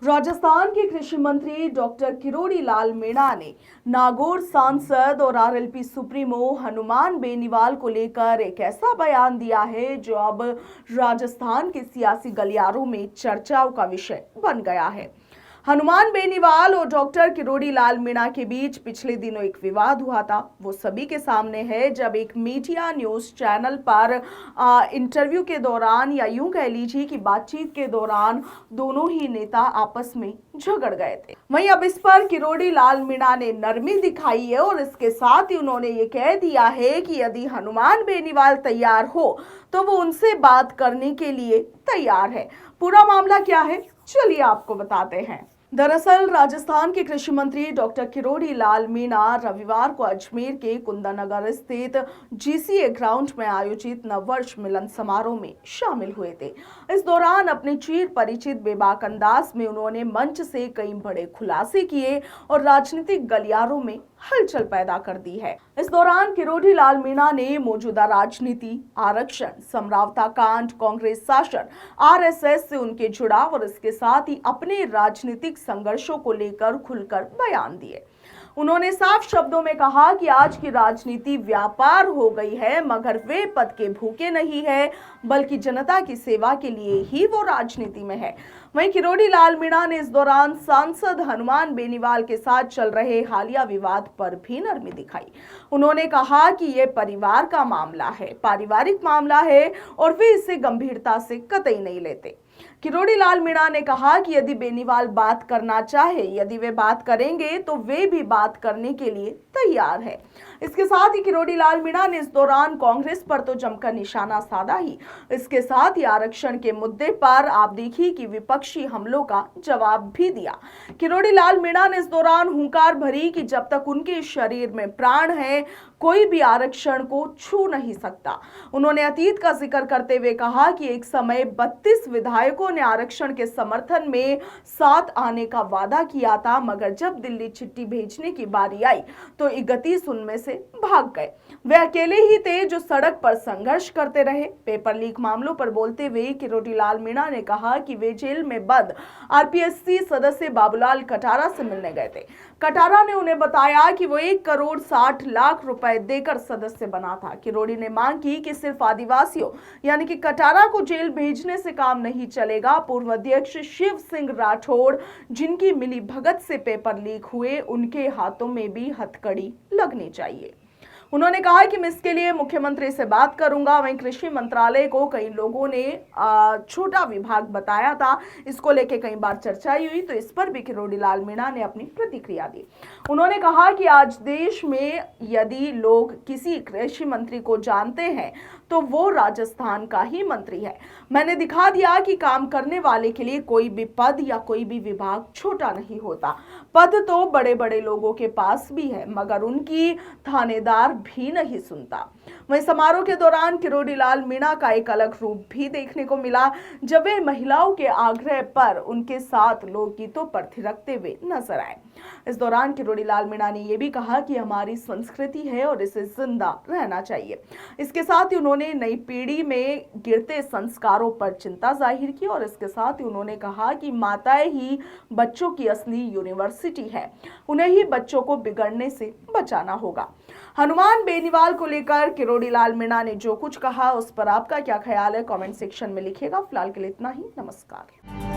राजस्थान के कृषि मंत्री डॉक्टर किरोड़ी लाल मीणा ने नागौर सांसद और आरएलपी सुप्रीमो हनुमान बेनीवाल को लेकर एक ऐसा बयान दिया है जो अब राजस्थान के सियासी गलियारों में चर्चाओं का विषय बन गया है। हनुमान बेनीवाल और डॉक्टर किरोड़ी लाल मीणा के बीच पिछले दिनों एक विवाद हुआ था। वो सभी के सामने है जब एक मीडिया न्यूज चैनल पर इंटरव्यू के दौरान या यूं कह लीजिए कि बातचीत के दौरान दोनों ही नेता आपस में झगड़ गए थे। वहीं अब इस पर किरोड़ी लाल मीणा ने नरमी दिखाई है और इसके साथ ही उन्होंने ये कह दिया है कि यदि हनुमान बेनीवाल तैयार हो तो वो उनसे बात करने के लिए तैयार है। पूरा मामला क्या है, चलिए आपको बताते हैं। दरअसल राजस्थान के कृषि मंत्री डॉक्टर किरोड़ी लाल मीणा रविवार को अजमेर के कुंदानगर स्थित जीसीए ग्राउंड में आयोजित नववर्ष मिलन समारोह में शामिल हुए थे। इस दौरान अपने चिर परिचित बेबाक अंदाज में उन्होंने मंच से कई बड़े खुलासे किए और राजनीतिक गलियारों में हलचल पैदा कर दी है। इस दौरान किरोड़ी लाल मीणा ने मौजूदा राजनीति, आरक्षण, समरावता कांड, कांग्रेस शासन, आरएसएस से उनके जुड़ाव और इसके साथ ही अपने राजनीतिक संघर्षों को लेकर खुलकर बयान दिए। उन्होंने साफ शब्दों में कहा कि आज की राजनीति व्यापार हो गई है, मगर वे पद के भूखे नहीं है बल्कि जनता की सेवा के लिए ही वो राजनीति में है। वहीं किरोड़ी लाल मीणा ने इस दौरान सांसद हनुमान बेनीवाल के साथ चल रहे हालिया विवाद पर भी नरमी दिखाई। उन्होंने कहा कि ये परिवार का मामला है, पारिवारिक मामला है और वे इसे गंभीरता से कतई नहीं लेते। किरोड़ी लाल मीणा ने कहा कि यदि बेनीवाल बात करना चाहे, यदि वे बात करेंगे तो वे भी बात करने के लिए तैयार है। इसके साथ ही किरोड़ी लाल मीणा ने इस दौरान कांग्रेस पर तो जमकर निशाना साधा ही, इसके साथ ही आरक्षण के मुद्दे पर आप देखिए कि विपक्षी हमलों का जवाब भी दिया। किरोड़ी लाल मीणा ने इस दौरान हुंकार भरी कि जब तक उनके शरीर में प्राण है कोई भी आरक्षण को छू नहीं सकता। उन्होंने अतीत का जिक्र करते हुए कहा कि एक समय 32 विधायकों ने आरक्षण के समर्थन में साथ आने का वादा किया था, मगर जब दिल्ली चिट्ठी भेजने की बारी आई तो 31 उनमें से भाग गए। वे अकेले ही थे जो सड़क पर संघर्ष करते रहे। पेपर लीक मामलों पर बोलते हुए किरोड़ी लाल मीणा ने कहा कि वे जेल में बंद आरपीएससी सदस्य बाबूलाल कटारा से मिलने गए थे। कटारा ने उन्हें बताया कि वो 1 करोड़ 60 लाख रुपए देकर सदस्य बना था। किरोड़ी ने मांग की कि सिर्फ आदिवासियों यानी कि कटारा को जेल भेजने से काम नहीं चलेगा। पूर्व अध्यक्ष शिव सिंह राठौड़, जिनकी मिली भगत से पेपर लीक हुए, उनके हाथों में भी हथकड़ी लगनी चाहिए। उन्होंने कहा कि मैं इसके लिए मुख्यमंत्री से बात करूंगा। वहीं कृषि मंत्रालय को कई लोगों ने छोटा विभाग बताया था, इसको लेके कई बार चर्चा हुई, तो इस पर भी किरोड़ी लाल मीणा ने अपनी प्रतिक्रिया दी। उन्होंने कहा कि आज देश में यदि लोग किसी कृषि मंत्री को जानते हैं तो वो राजस्थान का ही मंत्री है। मैंने दिखा दिया कि काम करने वाले के लिए कोई भी पद या कोई भी विभाग छोटा नहीं होता। पद तो बड़े बड़े लोगों के पास भी है, मगर उनकी थानेदार भी नहीं सुनता। वहीं समारोह के दौरान किरोड़ी लाल मीणा का एक अलग रूप भी देखने को मिला, जब वे महिलाओं के आग्रह पर उनके साथ लोकगीतों पर थिरकते हुए नजर आए। इस दौरान किरोड़ी लाल मीणा ने यह भी कहा कि हमारी संस्कृति है और इसे जिंदा रहना चाहिए। इसके साथ ही उन्होंने नई पीढ़ी में गिरते संस्कारों पर चिंता जाहिर की और इसके साथ ही उन्होंने कहा कि माताएं ही बच्चों की असली यूनिवर्सिटी है, उन्हें ही बच्चों को बिगड़ने से बचाना होगा। हनुमान बेनीवाल को लेकर किरोड़ी लाल मीणा ने जो कुछ कहा उस पर आपका क्या ख्याल है, कमेंट सेक्शन में लिखिएगा। फिलहाल के लिए इतना ही, नमस्कार।